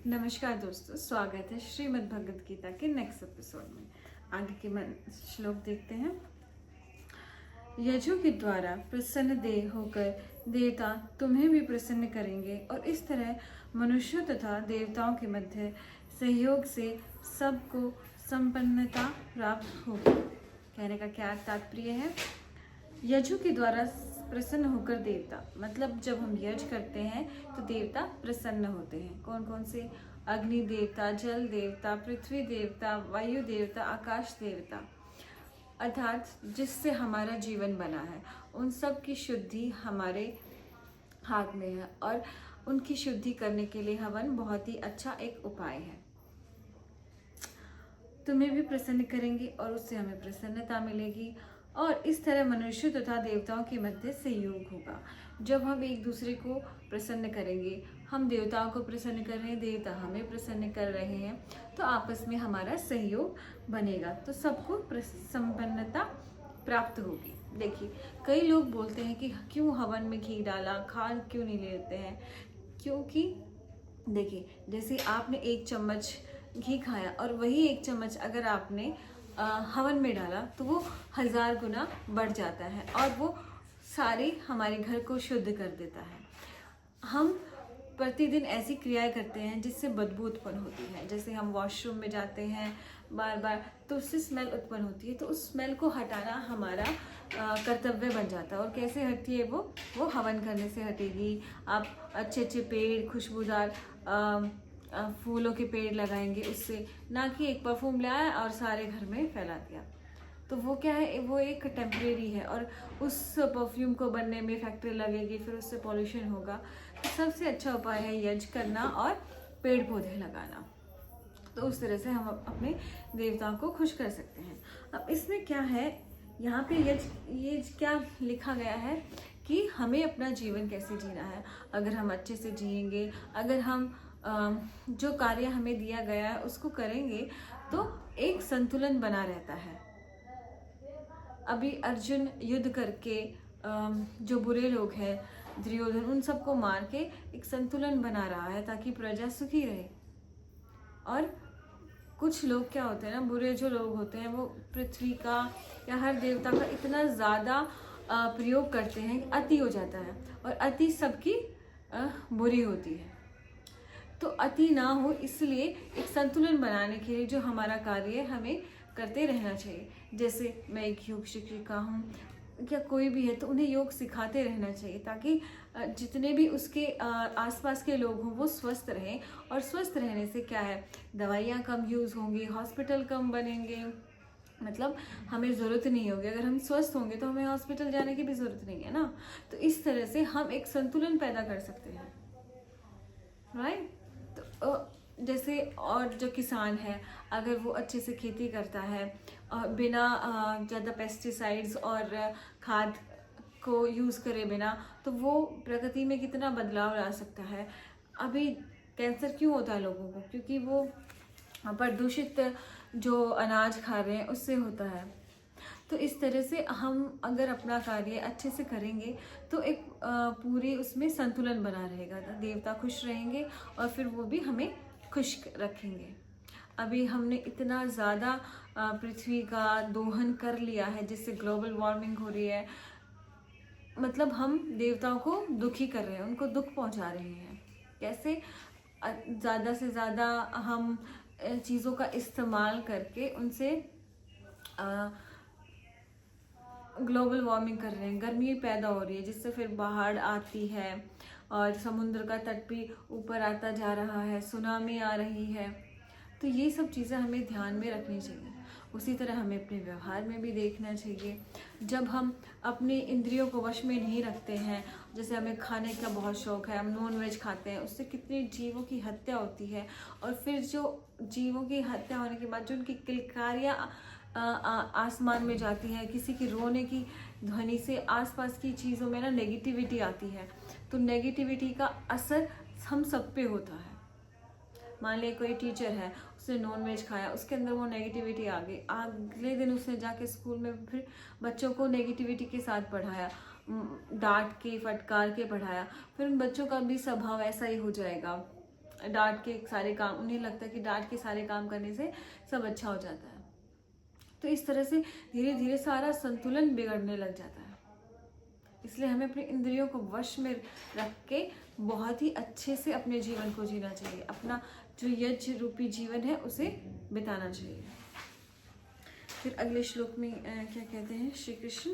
नमस्कार दोस्तों, स्वागत है श्रीमद् भगवद गीता के नेक्स्ट एपिसोड में। आगे के श्लोक देखते हैं। यजु के द्वारा प्रसन्न देह होकर देवता तुम्हें भी प्रसन्न करेंगे और इस तरह मनुष्यों तथा देवताओं के मध्य सहयोग से सबको संपन्नता प्राप्त होगी। कहने का क्या तात्पर्य है? यजु के द्वारा प्रसन्न होकर देवता, मतलब जब हम यज्ञ करते हैं तो देवता प्रसन्न होते हैं। कौन कौन से? अग्नि देवता, जल देवता, पृथ्वी देवता, वायु देवता, आकाश देवता, अर्थात जिससे हमारा जीवन बना है उन सब की शुद्धि हमारे हाथ में है और उनकी शुद्धि करने के लिए हवन बहुत ही अच्छा एक उपाय है। तुम्हें भी प्रसन्न करेंगे और उससे हमें प्रसन्नता मिलेगी और इस तरह मनुष्य तथा देवताओं के मध्य सहयोग होगा। जब हम एक दूसरे को प्रसन्न करेंगे, हम देवताओं को प्रसन्न कर रहे हैं, देवता हमें प्रसन्न कर रहे हैं, तो आपस में हमारा सहयोग बनेगा, तो सबको संपन्नता प्राप्त होगी। देखिए, कई लोग बोलते हैं कि क्यों हवन में घी डाला, खाद क्यों नहीं लेते हैं? क्योंकि देखिए, जैसे आपने 1 चम्मच घी खाया और वही 1 चम्मच अगर आपने हवन में डाला तो वो 1000 गुना बढ़ जाता है और वो सारे हमारे घर को शुद्ध कर देता है। हम प्रतिदिन ऐसी क्रियाएं करते हैं जिससे बदबू उत्पन्न होती है। जैसे हम वॉशरूम में जाते हैं बार बार, तो उससे स्मेल उत्पन्न होती है, तो उस स्मेल को हटाना हमारा कर्तव्य बन जाता है। और कैसे हटती है वो हवन करने से हटेगी। आप अच्छे अच्छे पेड़, खुशबूदार फूलों के पेड़ लगाएंगे, उससे ना कि एक परफ्यूम लाया और सारे घर में फैला दिया। तो वो क्या है, वो एक टेम्परेरी है और उस परफ्यूम को बनने में फैक्ट्री लगेगी, फिर उससे पॉल्यूशन होगा। तो सबसे अच्छा उपाय है यज्ञ करना और पेड़ पौधे लगाना। तो उस तरह से हम अपने देवताओं को खुश कर सकते हैं। अब इसमें क्या है, यहाँ पे ये क्या लिखा गया है कि हमें अपना जीवन कैसे जीना है। अगर हम अच्छे से जिएंगे, अगर हम जो कार्य हमें दिया गया है उसको करेंगे तो एक संतुलन बना रहता है। अभी अर्जुन युद्ध करके जो बुरे लोग हैं, दुर्योधन, उन सबको मार के एक संतुलन बना रहा है ताकि प्रजा सुखी रहे। और कुछ लोग क्या होते हैं ना, बुरे जो लोग होते हैं वो पृथ्वी का या हर देवता का इतना ज़्यादा प्रयोग करते हैं कि अति हो जाता है और अति सबकी बुरी होती है। तो अति ना हो, इसलिए एक संतुलन बनाने के लिए जो हमारा कार्य हमें करते रहना चाहिए। जैसे मैं एक योग शिक्षिका हूँ या कोई भी है तो उन्हें योग सिखाते रहना चाहिए ताकि जितने भी उसके आसपास के लोग हों वो स्वस्थ रहें। और स्वस्थ रहने से क्या है, दवाइयाँ कम यूज़ होंगी, हॉस्पिटल कम बनेंगे, मतलब हमें ज़रूरत नहीं होगी। अगर हम स्वस्थ होंगे तो हमें हॉस्पिटल जाने की भी ज़रूरत नहीं है ना। तो इस तरह से हम एक संतुलन पैदा कर सकते हैं, राइट। तो जैसे और जो किसान है, अगर वो अच्छे से खेती करता है बिना ज़्यादा पेस्टिसाइड्स और खाद को यूज़ करे बिना, तो वो प्रकृति में कितना बदलाव ला सकता है। अभी कैंसर क्यों होता है लोगों को? क्योंकि वो प्रदूषित जो अनाज खा रहे हैं उससे होता है। तो इस तरह से हम अगर अपना कार्य अच्छे से करेंगे तो एक पूरी उसमें संतुलन बना रहेगा, देवता खुश रहेंगे और फिर वो भी हमें खुश रखेंगे। अभी हमने इतना ज़्यादा पृथ्वी का दोहन कर लिया है जिससे ग्लोबल वार्मिंग हो रही है। मतलब हम देवताओं को दुखी कर रहे हैं, उनको दुख पहुंचा रहे हैं। कैसे? ज़्यादा से ज़्यादा हम चीज़ों का इस्तेमाल करके उनसे ग्लोबल वार्मिंग कर रहे हैं, गर्मी पैदा हो रही है जिससे फिर बाढ़ आती है और समुद्र का तट भी ऊपर आता जा रहा है, सुनामी आ रही है। तो ये सब चीज़ें हमें ध्यान में रखनी चाहिए। उसी तरह हमें अपने व्यवहार में भी देखना चाहिए। जब हम अपने इंद्रियों को वश में नहीं रखते हैं, जैसे हमें खाने का बहुत शौक़ है, हम नॉन वेज खाते हैं, उससे कितनी जीवों की हत्या होती है। और फिर जो जीवों की हत्या होने के बाद जो उनकी किलकारियाँ आसमान में जाती है, किसी की रोने की ध्वनि से आसपास की चीज़ों में ना नेगेटिविटी आती है। तो नेगेटिविटी का असर हम सब पे होता है। मान लिया कोई टीचर है, उसने नॉन वेज खाया, उसके अंदर वो नेगेटिविटी आ गई, अगले दिन उसने जाके स्कूल में फिर बच्चों को नेगेटिविटी के साथ पढ़ाया, डांट के फटकार के पढ़ाया, फिर उन बच्चों का भी स्वभाव ऐसा ही हो जाएगा। डांट के सारे काम, उन्हें लगता है कि डांट के सारे काम करने से सब अच्छा हो जाता है। तो इस तरह से धीरे धीरे सारा संतुलन बिगड़ने लग जाता है। इसलिए हमें अपने इंद्रियों को वश में रख के बहुत ही अच्छे से अपने जीवन को जीना चाहिए, अपना जो यज्ञ रूपी जीवन है उसे बिताना चाहिए। फिर अगले श्लोक में क्या कहते हैं श्री कृष्ण,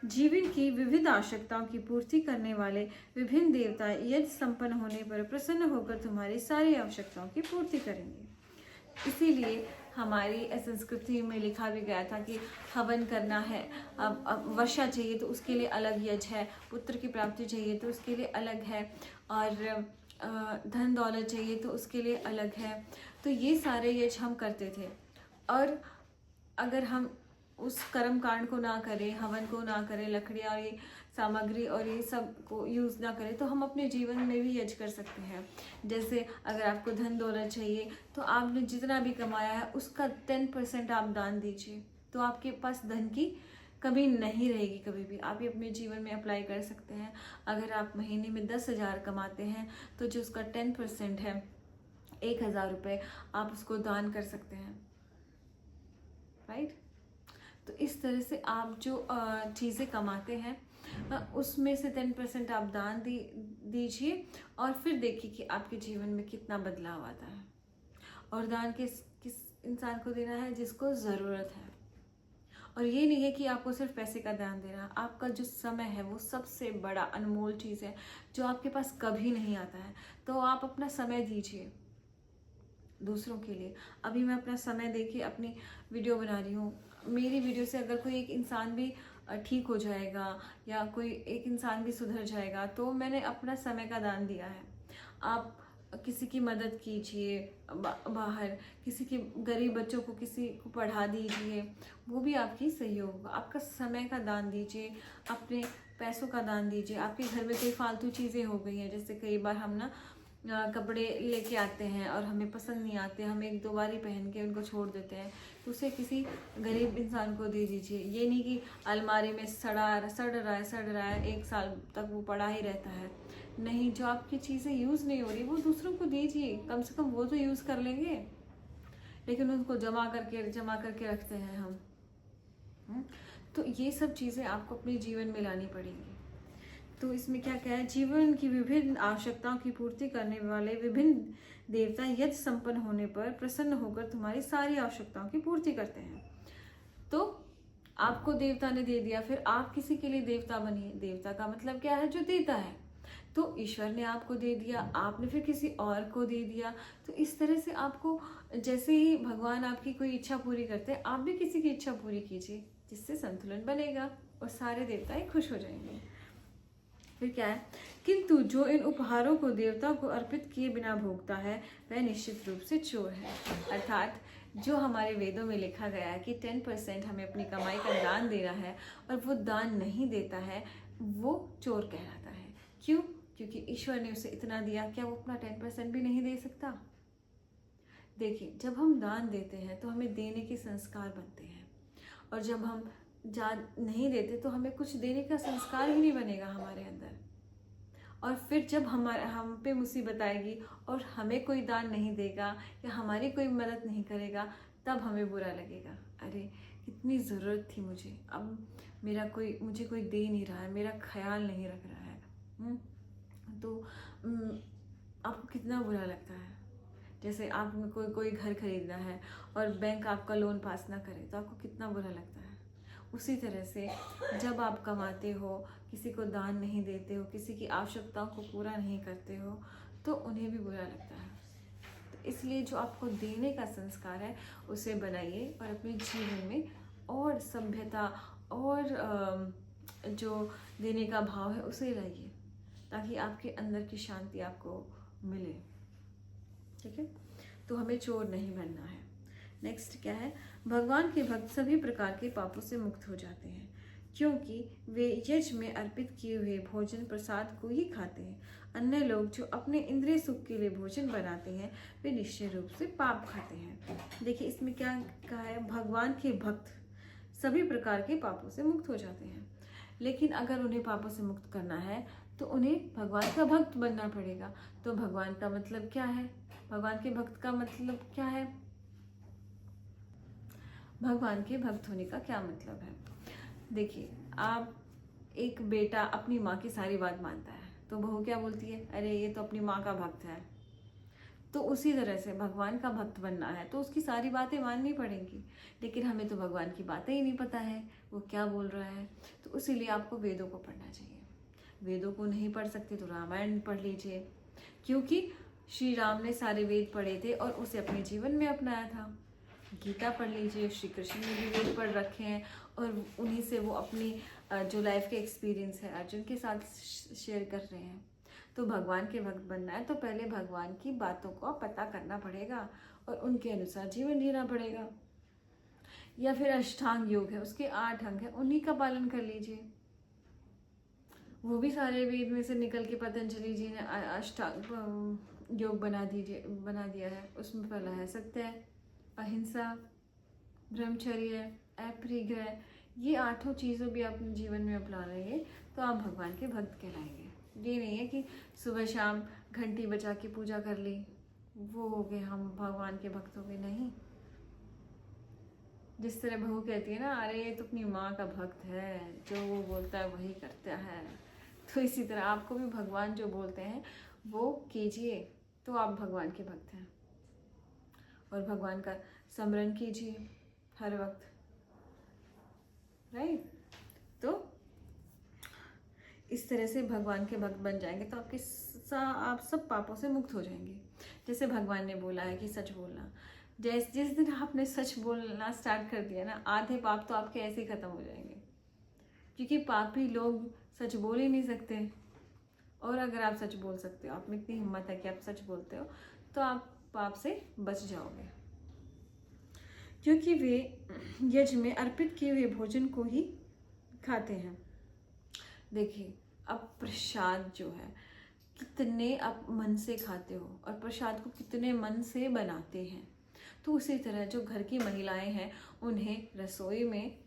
जीवन की विविध आवश्यकताओं की पूर्ति करने वाले विभिन्न देवता यज्ञ संपन्न होने पर प्रसन्न होकर तुम्हारी सारी आवश्यकताओं की पूर्ति करेंगे। इसीलिए हमारी संस्कृति में लिखा भी गया था कि हवन करना है, अब वर्षा चाहिए तो उसके लिए अलग यज्ञ है, पुत्र की प्राप्ति चाहिए तो उसके लिए अलग है, और धन दौलत चाहिए तो उसके लिए अलग है। तो ये सारे यज्ञ हम करते थे, और अगर हम उस कर्म कांड को ना करें, हवन को ना करें, लकड़ियाँ और ये सामग्री और ये सब को यूज़ ना करें, तो हम अपने जीवन में भी यज्ञ कर सकते हैं। जैसे अगर आपको धन दौलत चाहिए तो आपने जितना भी कमाया है उसका 10% आप दान दीजिए, तो आपके पास धन की कभी नहीं रहेगी कभी भी। आप ये अपने जीवन में अप्लाई कर सकते हैं। अगर आप महीने में 10,000 कमाते हैं तो जो उसका 10% है 1,000 रुपये, आप उसको दान कर सकते हैं, राइट। तो इस तरह से आप जो चीज़ें कमाते हैं उसमें से 10% आप दान दीजिए, और फिर देखिए कि आपके जीवन में कितना बदलाव आता है। और दान किस इंसान को देना है? जिसको ज़रूरत है। और ये नहीं है कि आपको सिर्फ पैसे का दान देना है, आपका जो समय है वो सबसे बड़ा अनमोल चीज़ है जो आपके पास कभी नहीं आता है। तो आप अपना समय दीजिए दूसरों के लिए। अभी मैं अपना समय देके अपनी वीडियो बना रही हूँ। मेरी वीडियो से अगर कोई एक इंसान भी ठीक हो जाएगा या कोई एक इंसान भी सुधर जाएगा तो मैंने अपना समय का दान दिया है। आप किसी की मदद कीजिए, बाहर किसी के गरीब बच्चों को किसी को पढ़ा दीजिए, वो भी आपकी सहयोग होगा। आपका समय का दान दीजिए, अपने पैसों का दान दीजिए। आपके घर में कोई फालतू चीज़ें हो गई हैं, जैसे कई बार हम ना कपड़े लेके आते हैं और हमें पसंद नहीं आते, हम एक दो बार ही पहन के उनको छोड़ देते हैं, तो उसे किसी गरीब इंसान को दे दीजिए। ये नहीं कि अलमारी में सड़ रहा है 1 साल तक वो पड़ा ही रहता है। नहीं, जो आपकी चीज़ें यूज़ नहीं हो रही वो दूसरों को दीजिए, कम से कम वो तो यूज़ कर लेंगे। लेकिन उनको जमा करके रखते हैं हम। तो ये सब चीज़ें आपको अपने जीवन में लानी पड़ेंगी। तो इसमें क्या है, जीवन की विभिन्न आवश्यकताओं की पूर्ति करने वाले विभिन्न देवता यज्ञ संपन्न होने पर प्रसन्न होकर तुम्हारी सारी आवश्यकताओं की पूर्ति करते हैं। तो आपको देवता ने दे दिया, फिर आप किसी के लिए देवता बनिए। देवता का मतलब क्या है? जो देता है। तो ईश्वर ने आपको दे दिया, आपने फिर किसी और को दे दिया। तो इस तरह से आपको, जैसे ही भगवान आपकी कोई इच्छा पूरी करते हैं, आप भी किसी की इच्छा पूरी कीजिए, जिससे संतुलन बनेगा और सारे देवता खुश हो जाएंगे। फिर क्या है, किंतु जो इन उपहारों को देवता को अर्पित किए बिना भोगता है वह निश्चित रूप से चोर है। अर्थात जो हमारे वेदों में लिखा गया है कि 10% हमें अपनी कमाई का दान देना है और वो दान नहीं देता है, वो चोर कहलाता है। क्यों? क्योंकि ईश्वर ने उसे इतना दिया, क्या वो अपना 10% भी नहीं दे सकता? देखिए, जब हम दान देते हैं तो हमें देने के संस्कार बनते हैं, और जब हम नहीं देते तो हमें कुछ देने का संस्कार ही नहीं बनेगा हमारे अंदर। और फिर जब हम पे मुसीबत आएगी और हमें कोई दान नहीं देगा या हमारी कोई मदद नहीं करेगा, तब हमें बुरा लगेगा। अरे कितनी ज़रूरत थी मुझे, अब मुझे कोई दे नहीं रहा है, मेरा ख्याल नहीं रख रहा है। तो आपको कितना बुरा लगता है। जैसे आपको कोई घर खरीदना है और बैंक आपका लोन पास ना करे तो आपको कितना बुरा लगता है। उसी तरह से जब आप कमाते हो, किसी को दान नहीं देते हो, किसी की आवश्यकताओं को पूरा नहीं करते हो, तो उन्हें भी बुरा लगता है। तो इसलिए जो आपको देने का संस्कार है उसे बनाइए और अपने जीवन में और सभ्यता और जो देने का भाव है उसे लाइए, ताकि आपके अंदर की शांति आपको मिले। ठीक है, तो हमें चोर नहीं बनना है। नेक्स्ट क्या है, भगवान के भक्त सभी प्रकार के पापों से मुक्त हो जाते हैं, क्योंकि वे यज्ञ में अर्पित किए हुए भोजन प्रसाद को ही खाते हैं। अन्य लोग जो अपने इंद्रिय सुख के लिए भोजन बनाते हैं वे निश्चय रूप से पाप खाते हैं। देखिए इसमें क्या कहा है, भगवान के भक्त सभी प्रकार के पापों से मुक्त हो जाते हैं। लेकिन अगर उन्हें पापों से मुक्त करना है तो उन्हें भगवान का भक्त बनना पड़ेगा। तो भगवान का मतलब क्या है? भगवान के भक्त का मतलब क्या है? भगवान के भक्त होने का क्या मतलब है? देखिए, आप एक बेटा अपनी माँ की सारी बात मानता है तो बहू क्या बोलती है? अरे ये तो अपनी माँ का भक्त है। तो उसी तरह से भगवान का भक्त बनना है तो उसकी सारी बातें माननी पड़ेंगी, लेकिन हमें तो भगवान की बातें ही नहीं पता है वो क्या बोल रहा है। तो इसीलिए आपको वेदों को पढ़ना चाहिए। वेदों को नहीं पढ़ सकते तो रामायण पढ़ लीजिए, क्योंकि श्री राम ने सारे वेद पढ़े थे और उसे अपने जीवन में अपनाया था। गीता पढ़ लीजिए, श्री कृष्ण ने भी वेद पढ़ रखे हैं और उन्हीं से वो अपनी जो लाइफ के एक्सपीरियंस है अर्जुन के साथ शेयर कर रहे हैं। तो भगवान के भक्त बनना है तो पहले भगवान की बातों को पता करना पड़ेगा और उनके अनुसार जीवन जीना पड़ेगा। या फिर अष्टांग योग है, उसके 8 अंग है, उन्हीं का पालन कर लीजिए। वो भी सारे वेद में से निकल के पतंजलि जी ने अष्टांग योग बना दिया है। उसमें पहला है सत्य, अहिंसा, ब्रह्मचर्य, अपरिग्रह। ये 8 चीज़ों भी आप अपने जीवन में अपना लेंगे तो आप भगवान के भक्त कहलाएंगे। ये नहीं है कि सुबह शाम घंटी बजा के पूजा कर ली, वो हो गए हम भगवान के भक्त हो गए। नहीं, जिस तरह बहू कहती है ना, अरे ये तो अपनी माँ का भक्त है, जो वो बोलता है वही करता है, तो इसी तरह आपको भी भगवान जो बोलते हैं वो कीजिए तो आप भगवान के भक्त हैं। और भगवान का स्मरण कीजिए हर वक्त, राइट। तो इस तरह से भगवान के भक्त बन जाएंगे तो आप सब पापों से मुक्त हो जाएंगे। जैसे भगवान ने बोला है कि सच बोलना, जिस दिन आपने सच बोलना स्टार्ट कर दिया ना, आधे पाप तो आपके ऐसे ही खत्म हो जाएंगे, क्योंकि पापी लोग सच बोल ही नहीं सकते। और अगर आप सच बोल सकते हो, आप में इतनी हिम्मत है कि आप सच बोलते हो, तो आप पाप से बच जाओगे, क्योंकि वे यज्ञ में अर्पित किए हुए भोजन को ही खाते हैं। देखिए, अब प्रसाद जो है कितने आप मन से खाते हो और प्रसाद को कितने मन से बनाते हैं। तो उसी तरह जो घर की महिलाएं हैं, उन्हें रसोई में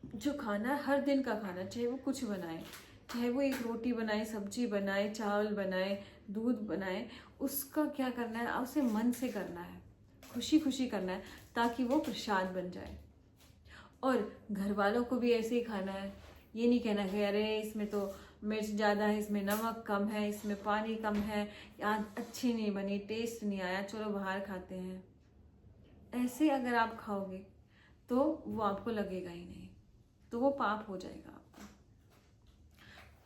जो खाना, हर दिन का खाना, चाहे वो कुछ बनाए, चाहे वो एक रोटी बनाए, सब्जी बनाए, चावल बनाए, दूध बनाए, उसका क्या करना है, उसे मन से करना है, खुशी खुशी करना है, ताकि वो प्रसाद बन जाए। और घर वालों को भी ऐसे ही खाना है। ये नहीं कहना कि अरे इसमें तो मिर्च ज़्यादा है, इसमें नमक कम है, इसमें पानी कम है, आज अच्छी नहीं बनी, टेस्ट नहीं आया, चलो बाहर खाते हैं। ऐसे अगर आप खाओगे तो वो आपको लगेगा ही नहीं, तो वो पाप हो जाएगा आपका।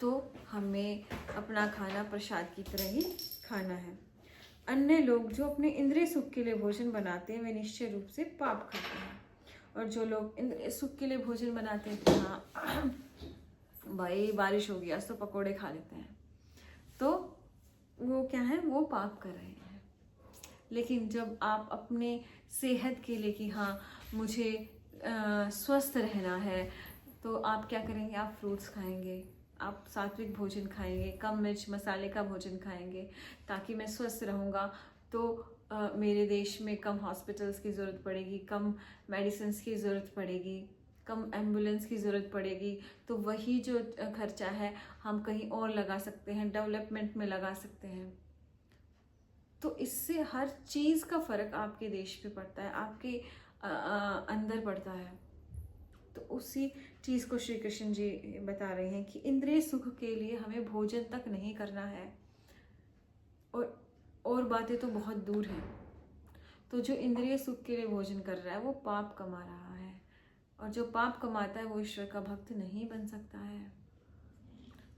तो हमें अपना खाना प्रसाद की तरह ही खाना है। अन्य लोग जो अपने इंद्रिय सुख के लिए भोजन बनाते हैं वे निश्चय रूप से पाप खाते हैं। और जो लोग इंद्रिय सुख के लिए भोजन बनाते हैं, हाँ भाई बारिश हो गई आज तो पकोड़े खा लेते हैं, तो वो क्या है, वो पाप कर रहे हैं। लेकिन जब आप अपने सेहत के लिए कि हाँ मुझे स्वस्थ रहना है, तो आप क्या करेंगे, आप फ्रूट्स खाएंगे, आप सात्विक भोजन खाएंगे, कम मिर्च मसाले का भोजन खाएंगे, ताकि मैं स्वस्थ रहूँगा। तो मेरे देश में कम हॉस्पिटल्स की ज़रूरत पड़ेगी, कम मेडिसिन्स की ज़रूरत पड़ेगी, कम एम्बुलेंस की ज़रूरत पड़ेगी। तो वही जो खर्चा है हम कहीं और लगा सकते हैं, डेवलपमेंट में लगा सकते हैं। तो इससे हर चीज़ का फ़र्क आपके देश पे पड़ता है, आपके अंदर पड़ता है। तो उसी चीज़ को श्री कृष्ण जी बता रहे हैं कि इंद्रिय सुख के लिए हमें भोजन तक नहीं करना है, और बातें तो बहुत दूर हैं। तो जो इंद्रिय सुख के लिए भोजन कर रहा है वो पाप कमा रहा है, और जो पाप कमाता है वो ईश्वर का भक्त नहीं बन सकता है।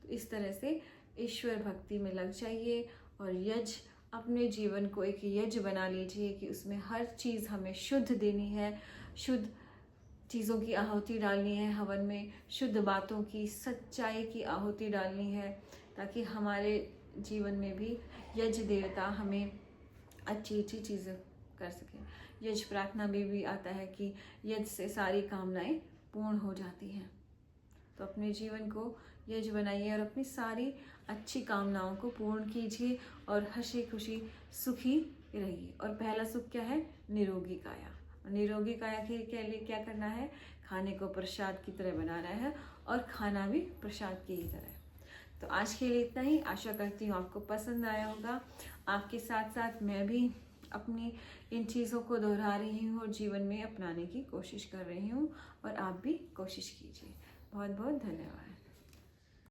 तो इस तरह से ईश्वर भक्ति में लग जाइए और यज्ञ, अपने जीवन को एक यज्ञ बना लीजिए कि उसमें हर चीज़ हमें शुद्ध देनी है, शुद्ध चीज़ों की आहुति डालनी है हवन में, शुद्ध बातों की, सच्चाई की आहुति डालनी है, ताकि हमारे जीवन में भी यज्ञ देवता हमें अच्छी अच्छी चीज़ें कर सकें। यज्ञ प्रार्थना में भी आता है कि यज्ञ से सारी कामनाएं पूर्ण हो जाती हैं। तो अपने जीवन को यज्ञ बनाइए और अपनी सारी अच्छी कामनाओं को पूर्ण कीजिए और हंसी खुशी सुखी रहिए। और पहला सुख क्या है, निरोगी काया। निरोगी काया के लिए क्या करना है, खाने को प्रसाद की तरह बनाना है और खाना भी प्रसाद की ही तरह। तो आज के लिए इतना ही। आशा करती हूँ आपको पसंद आया होगा। आपके साथ साथ मैं भी अपनी इन चीज़ों को दोहरा रही हूँ और जीवन में अपनाने की कोशिश कर रही हूँ, और आप भी कोशिश कीजिए। बहुत बहुत धन्यवाद।